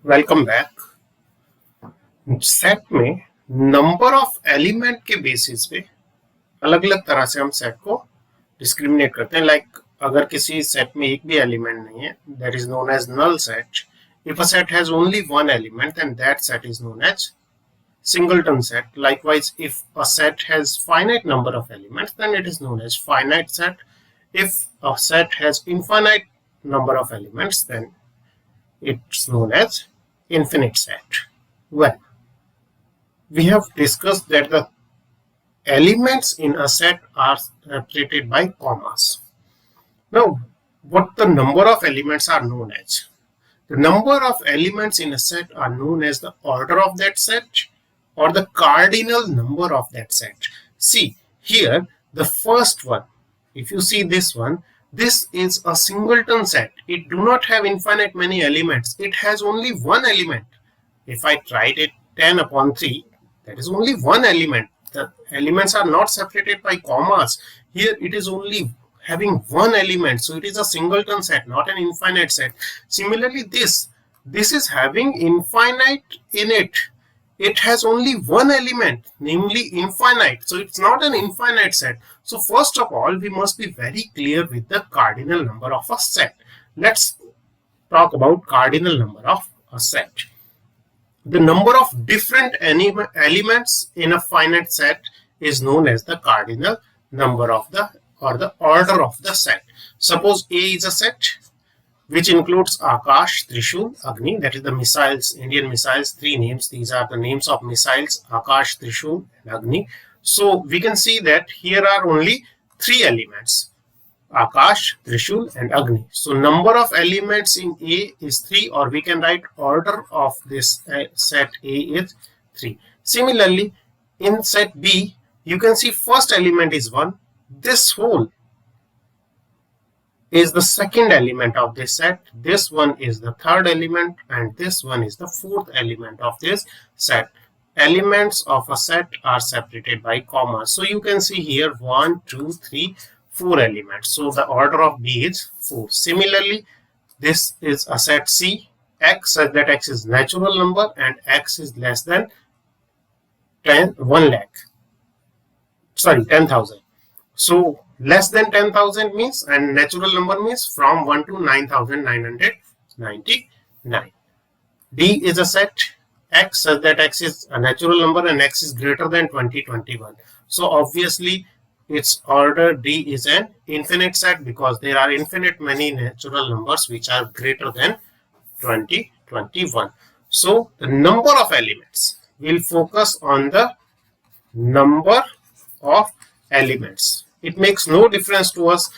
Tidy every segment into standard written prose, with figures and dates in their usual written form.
Welcome back. Set में number of element के basis पे अलग अलग तरह से हम सेट को डिस्क्रिमिनेट करते हैं। लाइक अगर किसी सेट में एक भी एलिमेंट नहीं है, that is known as null set. If a set has only one element, then that set is known as singleton set. Likewise, if a set has finite number of elements, then it is known as finite set. If a set has infinite number of elements, then it's known as infinite set. Well, we have discussed that the elements in a set are separated by commas. Now, what the number of elements are known as? The number of elements in a set are known as the order of that set or the cardinal number of that set. See, here the first one, if you see this one, this is a singleton set. It do not have infinite many elements. It has only one element. If I write it 10 upon 3, that is only one element. The elements are not separated by commas. Here it is only having one element, so it is a singleton set, not an infinite set. Similarly, this is having infinite in it. It has only one element, namely infinite, so it's not an infinite set. So first of all, we must be very clear with the cardinal number of a set. Let's talk about cardinal number of a set. The number of different elements in a finite set is known as the cardinal number of the order of the set. Suppose A is a set which includes Akash, Trishul, Agni, that is the missiles, Indian missiles, three names. These are the names of missiles, Akash, Trishul, and Agni. So we can see that here are only three elements, Akash, Trishul, and Agni. So number of elements in A is 3, or we can write order of this set A is 3. Similarly, in set B, you can see first element is 1. This whole is the second element of this set. This one is the third element, and this one is the fourth element of this set. Elements of a set are separated by commas. So you can see here 1, 2, 3, 4 elements. So the order of B is 4. Similarly, this is a set C, x such that x is natural number and x is less than 10,000. So less than 10,000 means, and natural number means from 1 to 9,999. D is a set x such that x is a natural number and x is greater than 2021. So obviously its order D is an infinite set because there are infinite many natural numbers which are greater than 2021. So the number of elements will focus on the number of elements. It makes no difference to us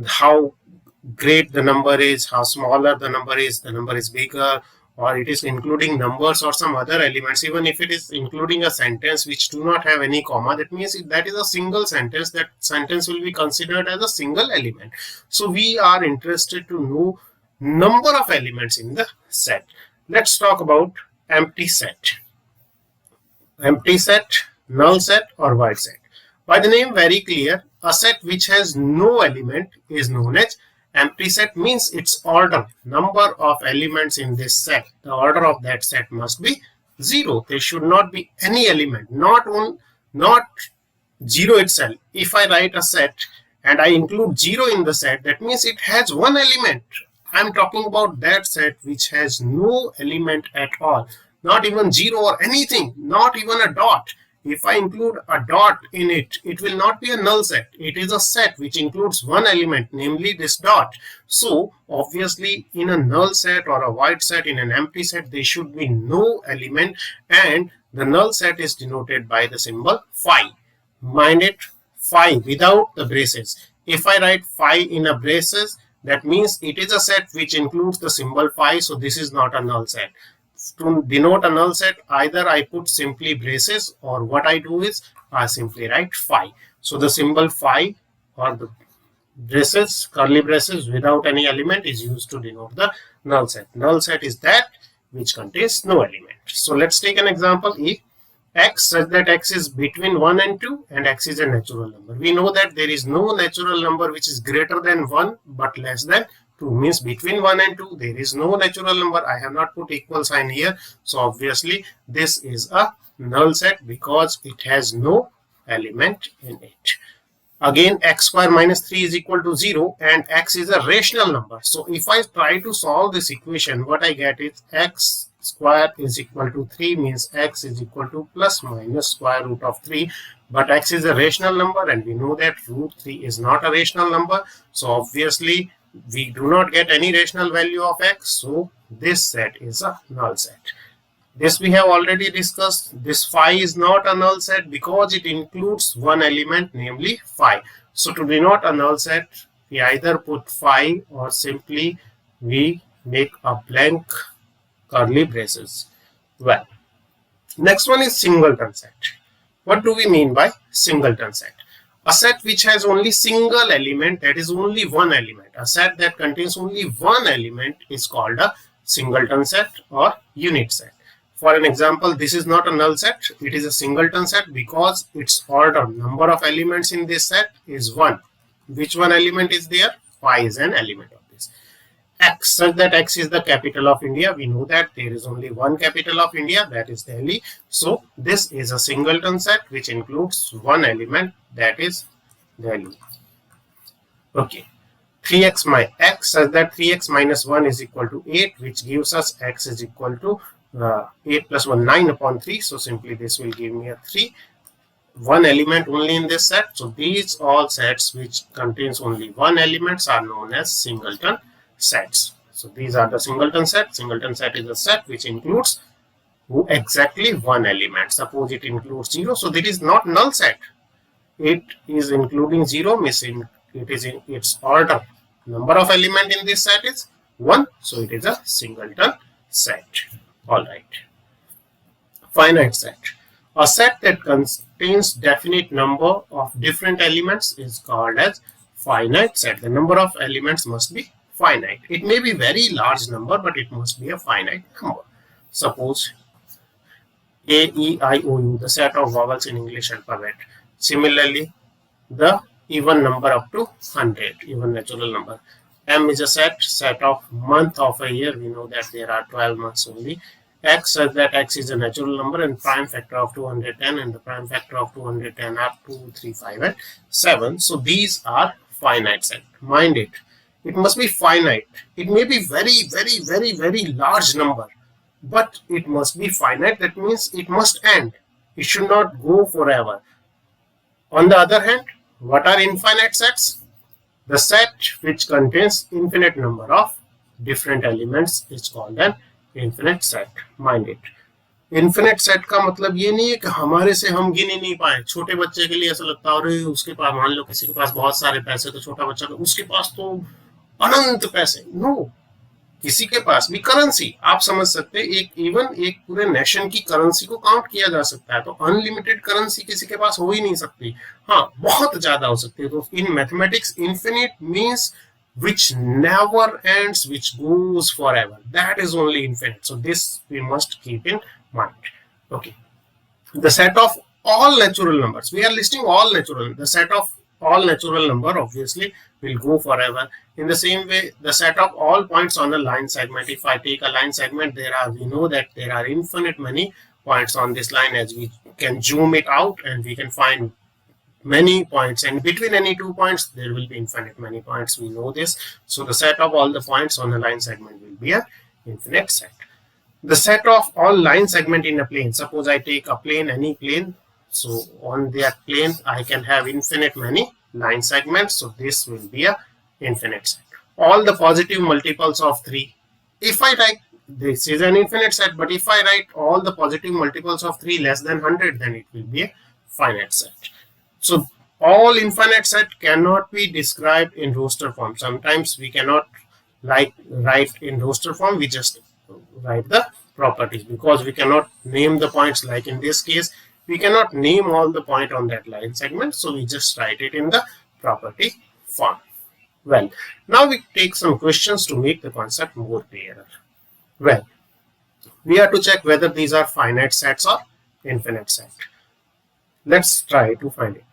how great the number is, how smaller the number is bigger, or it is including numbers or some other elements. Even if it is including a sentence which do not have any comma, that means that is a single sentence. That sentence will be considered as a single element. So we are interested to know number of elements in the set. Let's talk about empty set. Empty set, null set, or void set. By the name very clear, a set which has no element is known as empty set. Means its order, number of elements in this set, the order of that set must be 0. There should not be any element, not 0 itself. If I write a set and I include 0 in the set, that means it has one element. I am talking about that set which has no element at all, not even 0 or anything, not even a dot. If I include a dot in it, it will not be a null set. It is a set which includes one element, namely this dot. So obviously in a null set or a void set, in an empty set, there should be no element, and the null set is denoted by the symbol phi. Mind it, phi without the braces. If I write phi in a braces, that means it is a set which includes the symbol phi, so this is not a null set. To denote a null set, either I put simply braces, or what I do is I simply write phi. So the symbol phi or the braces, curly braces without any element is used to denote the null set. Null set is that which contains no element. So let's take an example. If x such that x is between 1 and 2 and x is a natural number. We know that there is no natural number which is greater than 1 but less than 2 means between 1 and 2 there is no natural number. I have not put equal sign here, so obviously this is a null set because it has no element in it. Again, x square minus 3 is equal to 0 and x is a rational number. So if I try to solve this equation, what I get is x square is equal to 3 means x is equal to plus minus square root of 3. But x is a rational number and we know that root 3 is not a rational number. So obviously we do not get any rational value of x. So this set is a null set. This we have already discussed. This phi is not a null set because it includes one element, namely phi. So to denote a null set, we either put phi or simply we make a blank curly braces. Well, next one is singleton set. What do we mean by singleton set? A set which has only single element, that is only one element. A set that contains only one element is called a singleton set or unit set. For an example, this is not a null set, it is a singleton set because its order number of elements in this set is 1. Which one element is there? Phi is an element of this. X, such that X is the capital of India. We know that there is only one capital of India, that is Delhi. So this is a singleton set which includes one element, that is Delhi. Okay. 3x minus x, such that 3x minus 1 is equal to 8, which gives us x is equal to 8 plus 1, 9 upon 3. So simply this will give me a 3. One element only in this set. So these all sets which contains only one elements are known as singleton sets. So these are the singleton set. Singleton set is a set which includes exactly one element. Suppose it includes 0. So that is not null set. It is including 0, missing it is in its order. Number of element in this set is 1. So it is a singleton set. Alright. Finite set. A set that contains definite number of different elements is called as finite set. The number of elements must be finite. It may be very large number, but it must be a finite number. Suppose A, E, I, O, U, the set of vowels in English alphabet. Similarly, the even number up to 100, even natural number. M is a set of month of a year. We know that there are 12 months only. X, such that X is a natural number and prime factor of 210, and the prime factor of 210 are 2, 3, 5 and 7. So these are finite set. Mind it. It must be finite. It may be very large number, but it must be finite. That means it must end. It should not go forever. On the other hand, what are infinite sets? The set which contains infinite number of different elements is called an infinite set. Mind it. Infinite set का मतलब ये नहीं है कि हमारे से हम गिन ही नहीं पाए. छोटे बच्चे के लिए ऐसा लगता है अरे उसके पास, मान लो किसी के पास बहुत सारे पैसे, तो छोटा बच्चा उसके पास तो अनंत पैसे. नो, किसी के पास भी करेंसी, आप समझ सकते हैं, एक पूरे नेशन की करेंसी को काउंट किया जा सकता है. तो अनलिमिटेड करेंसी किसी के पास हो ही नहीं सकती. हाँ, बहुत ज्यादा हो सकती है. तो in mathematics infinite means which never ends, which goes forever. That is only infinite. So this we must keep in mind. Okay. The set of all natural numbers. We are listing all natural. The set of all natural number obviously will go forever. In the same way, the set of all points on a line segment. If I take a line segment, we know that there are infinite many points on this line, as we can zoom it out and we can find many points, and between any two points there will be infinite many points. We know this. So the set of all the points on a line segment will be an infinite set. The set of all line segment in a plane. Suppose I take a plane, any plane. So on that plane I can have infinite many line segments. So this will be a infinite set. All the positive multiples of 3. If I write, this is an infinite set, but if I write all the positive multiples of 3 less than 100, then it will be a finite set. So all infinite set cannot be described in roster form. Sometimes we cannot write in roster form. We just write the properties because we cannot name the points. Like in this case, we cannot name all the point on that line segment. So we just write it in the property form. Well, now we take some questions to make the concept more clearer. Well, we have to check whether these are finite sets or infinite set. Let's try to find it.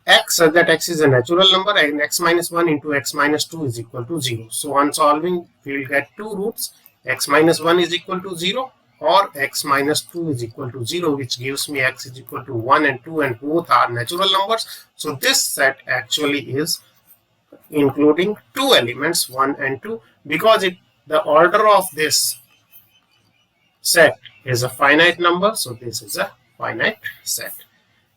x such that x is a natural number and x minus 1 into x minus 2 is equal to 0. So on solving, we will get two roots, x minus 1 is equal to 0 or x minus 2 is equal to 0, which gives me x is equal to 1 and 2, and both are natural numbers. So this set actually is including two elements, 1 and 2, because the order of this set is a finite number. So this is a finite set.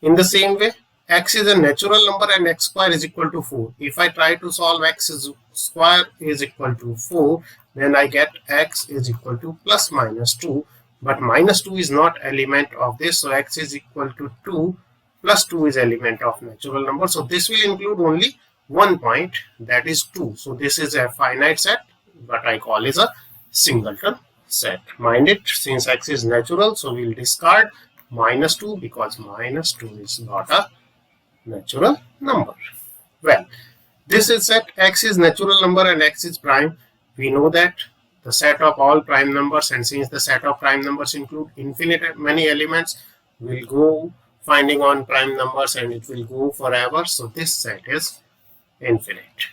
In the same way, x is a natural number and x square is equal to 4. If I try to solve x square is equal to 4, then I get x is equal to plus minus 2. But minus 2 is not element of this. So x is equal to 2 plus 2 is element of natural number. So this will include only one point, that is 2. So this is a finite set, what I call is a singleton set. Mind it, since x is natural, so we will discard minus 2 because minus 2 is not a natural number. Well, this is set x is natural number and x is prime. We know that the set of all prime numbers, and since the set of prime numbers include infinite many elements, we'll go finding on prime numbers and it will go forever. So this set is infinite.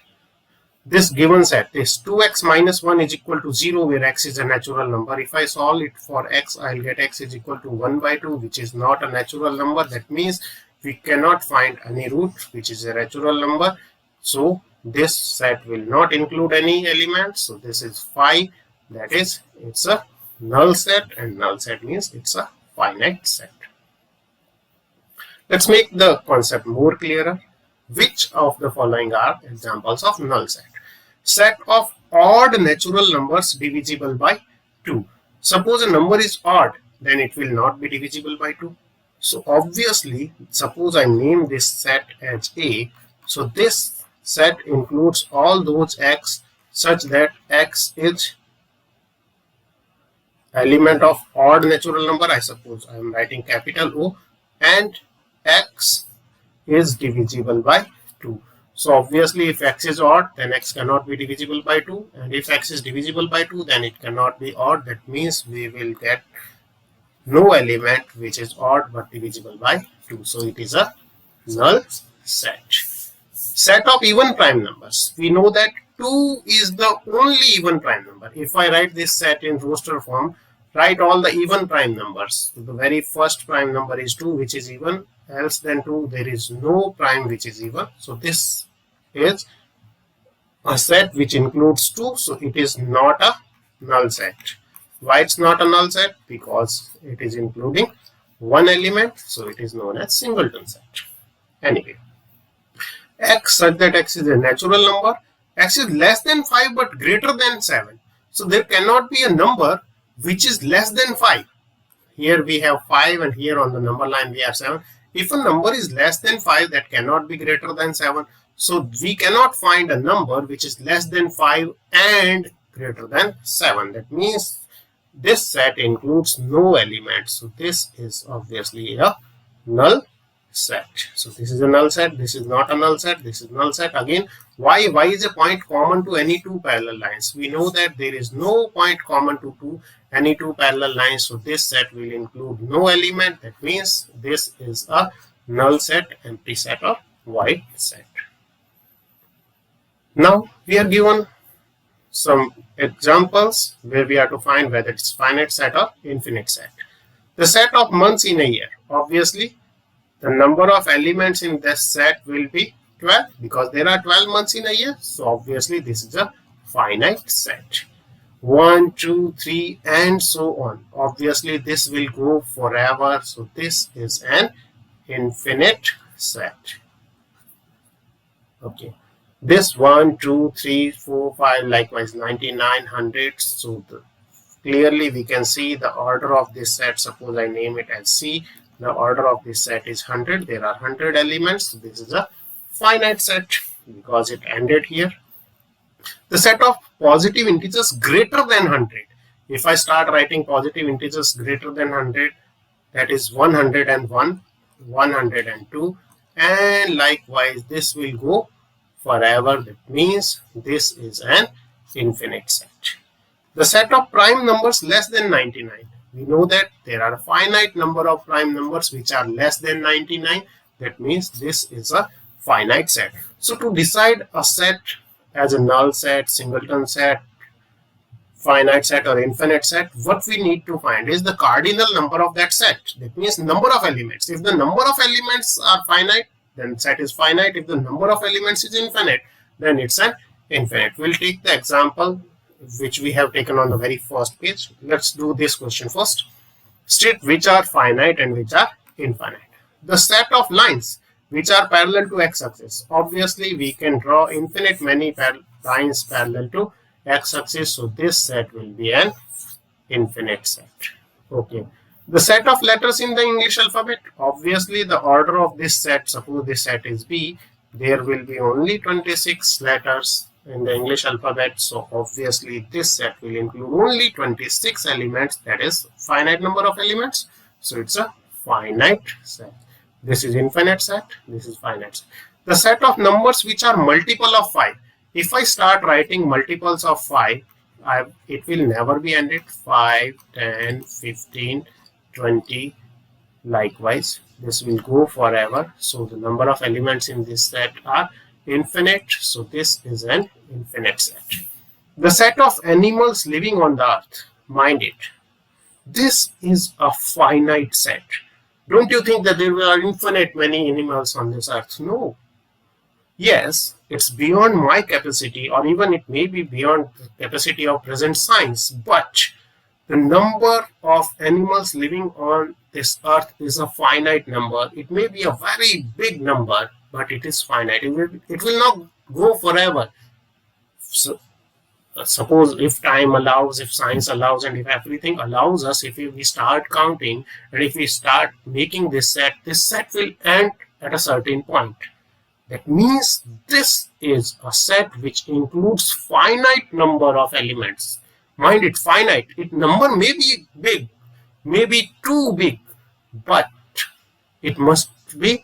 This given set is 2x minus 1 is equal to 0, where x is a natural number. If I solve it for x, I'll get x is equal to 1 by 2, which is not a natural number. That means we cannot find any root which is a natural number. So this set will not include any elements. So this is 5, that is it's a null set, and null set means it's a finite set. Let's make the concept more clearer. Which of the following are examples of null set? Set of odd natural numbers divisible by 2. Suppose a number is odd, then it will not be divisible by 2. So obviously, suppose I name this set as A. So this set includes all those x such that x is element of odd natural number. I suppose I am writing capital O, and x is divisible by 2. So obviously, if x is odd, then x cannot be divisible by 2, and if x is divisible by 2, then it cannot be odd. That means we will get no element which is odd but divisible by 2. So it is a null set. Set of even prime numbers. We know that 2 is the only even prime number. If I write this set in roster form, write all the even prime numbers. So the very first prime number is 2, which is even. Else than 2, there is no prime which is even. So this is a set which includes 2. So it is not a null set. Why it's not a null set? Because it is including one element. So it is known as singleton set. Anyway, x such that x is a natural number. X is less than 5 but greater than 7. So there cannot be a number which is less than 5. Here we have 5 and here on the number line we have 7. If a number is less than 5, that cannot be greater than 7. So we cannot find a number which is less than 5 and greater than 7. That means this set includes no elements. So this is obviously a null set. So this is a null set. This is not a null set. This is null set. Again, why is a point common to any two parallel lines? We know that there is no point common to any two parallel lines. So this set will include no element. That means this is a null set, empty set or void set. Now we are given some examples where we have to find whether it's finite set or infinite set. The set of months in a year. Obviously, the number of elements in this set will be 12 because there are 12 months in a year. So obviously this is a finite set. 1, 2, 3 and so on. Obviously this will go forever. So this is an infinite set. Okay. This 1, 2, 3, 4, 5, likewise 99, 100. So clearly we can see the order of this set. Suppose I name it as C. The order of this set is 100. There are 100 elements. So this is a finite set because it ended here. The set of positive integers greater than 100. If I start writing positive integers greater than 100, that is 101, 102, and likewise this will go forever. That means this is an infinite set. The set of prime numbers less than 99. We know that there are a finite number of prime numbers which are less than 99. That means this is a finite set. So to decide a set as a null set, singleton set, finite set or infinite set, what we need to find is the cardinal number of that set. That means number of elements. If the number of elements are finite, then set is finite. If the number of elements is infinite, then it's an infinite. We'll take the example which we have taken on the very first page. Let's do this question first. State which are finite and which are infinite. The set of lines which are parallel to x-axis. Obviously, we can draw infinite many lines parallel to x-axis. So this set will be an infinite set. Okay. The set of letters in the English alphabet. Obviously, the order of this set, suppose this set is B, there will be only 26 letters in the English alphabet. So obviously, this set will include only 26 elements. That is finite number of elements. So it's a finite set. This is infinite set. This is finite set. The set of numbers which are multiple of 5. If I start writing multiples of 5, it will never be ended. 5, 10, 15, 20. Likewise, this will go forever. So the number of elements in this set are infinite. So this is an infinite set. The set of animals living on the earth. Mind it. This is a finite set. Don't you think that there are infinite many animals on this earth? No. Yes, it's beyond my capacity, or even it may be beyond the capacity of present science, but the number of animals living on this earth is a finite number. It may be a very big number, but it is finite. It will not go forever. So, suppose if time allows, if science allows, and if everything allows us, if we start counting and if we start making this set will end at a certain point. That means this is a set which includes finite number of elements. Mind it, finite. Its number may be big, may be too big, but it must be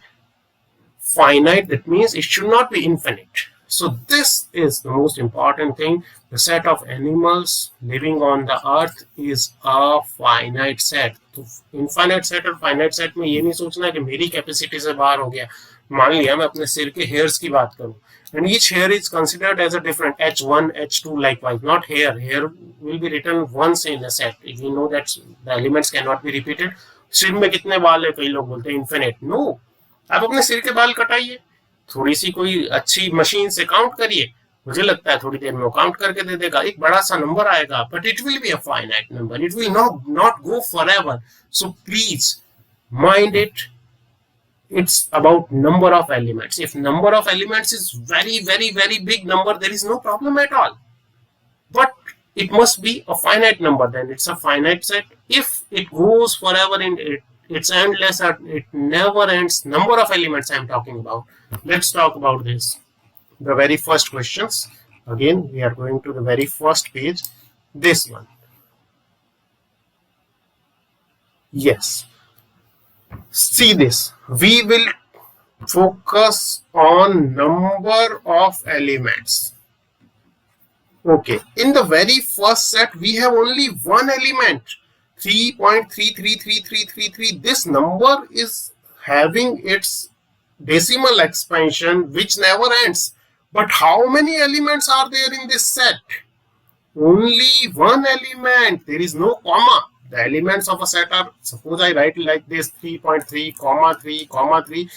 finite. That means it should not be infinite. So this is the most important thing. The set of animals living on the earth is a finite set. तो infinite set और finite set में ये नहीं सोचना कि मेरी capacity से बाहर हो गया. मान लिया मैं अपने सिर के hairs की बात करूं, and each hair is considered as a different H1, H2 likewise. Not hair. Hair will be written once in a set. If you know that the elements cannot be repeated. सिर में कितने बाल है? कई लोग बोलते हैं infinite. No. आप अपने सिर के बाल कटाइए, थोड़ी सी कोई अच्छी मशीन से काउंट करिए, मुझे लगता है थोड़ी देर में वो काउंट करके दे देगा, एक बड़ा सा नंबर आएगा, but it will be a finite number. It will not go forever. So please mind it. It's about number of elements. If number of elements is very big number, there is no problem at all. But it must be a finite number. Then it's a finite set. If it goes forever in it's endless, it never ends. Number of elements I'm talking about. Let's talk about this. The very first questions. Again, we are going to the very first page. This one. Yes. See this. We will focus on number of elements. Okay. In the very first set, we have only one element. 3.333333. This number is having its decimal expansion which never ends. But how many elements are there in this set? Only one element. There is no comma. The elements of a set are, suppose I write like this, 3.3, comma 3, comma 3,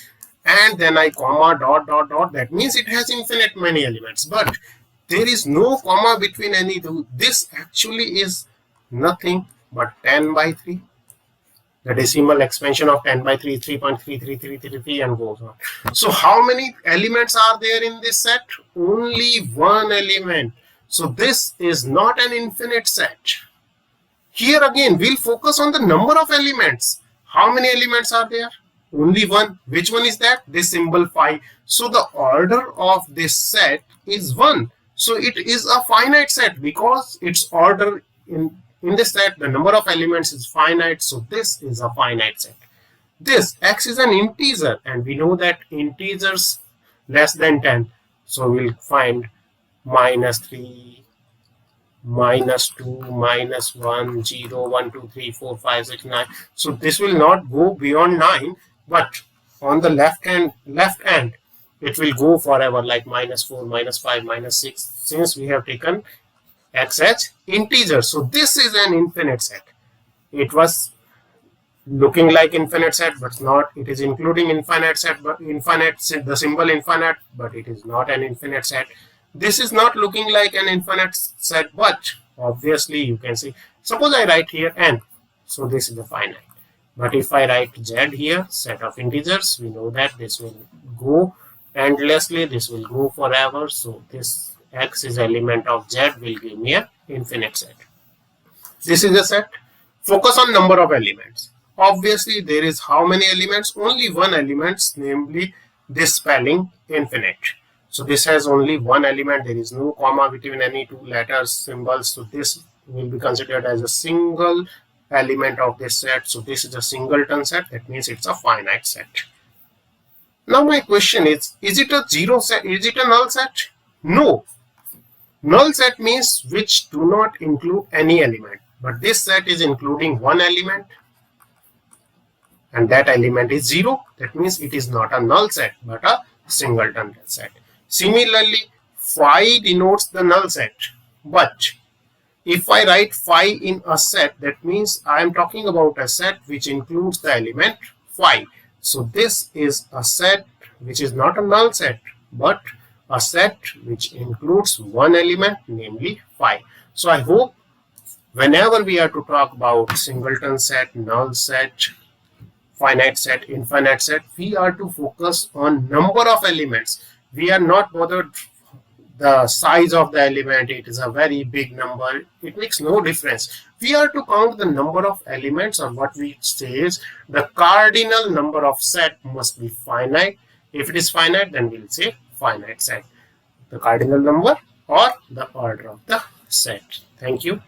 and then I comma dot dot dot. That means it has infinite many elements. But there is no comma between any two. This actually is nothing but 10 by 3. The decimal expansion of 10 by 3 is 3.33333 and goes on. So how many elements are there in this set? Only one element. So this is not an infinite set. Here again, we'll focus on the number of elements. How many elements are there? Only one. Which one is that? This symbol phi. So the order of this set is 1. So it is a finite set because its order in this set, the number of elements is finite. So this is a finite set. This x is an integer and we know that integers less than 10. So we'll find -3, -2, -1, 0, 1, 2, 3, 4, 5, 6, 9. So this will not go beyond 9, but on the left end, it will go forever, like -4, -5, -6, since we have taken x as integer. So this is an infinite set. It was looking like infinite set, but not. It is including infinite set, but infinite, the symbol infinite, but it is not an infinite set. This is not looking like an infinite set, but obviously you can see, suppose I write here n, so this is the finite. But if I write z here, set of integers, we know that this will go endlessly, this will go forever. So this x is element of z will give me an infinite set. This is a set. Focus on number of elements. Obviously there is how many elements? Only one element, namely this spelling infinite. So this has only one element. There is no comma between any two letters, symbols. So this will be considered as a single element of this set. So this is a singleton set. That means it's a finite set. Now my question is it a zero set? Is it a null set? No. Null set means which do not include any element. But this set is including one element, and that element is 0. That means it is not a null set, but a singleton set. Similarly, phi denotes the null set. But if I write phi in a set, that means I am talking about a set which includes the element phi. So this is a set which is not a null set, but a set which includes one element, namely phi. So I hope whenever we are to talk about singleton set, null set, finite set, infinite set, we are to focus on number of elements. We are not bothered the size of the element. It is a very big number. It makes no difference. We are to count the number of elements, or what we say is the cardinal number of set must be finite. If it is finite, then we'll say finite set. The cardinal number or the order of the set. Thank you.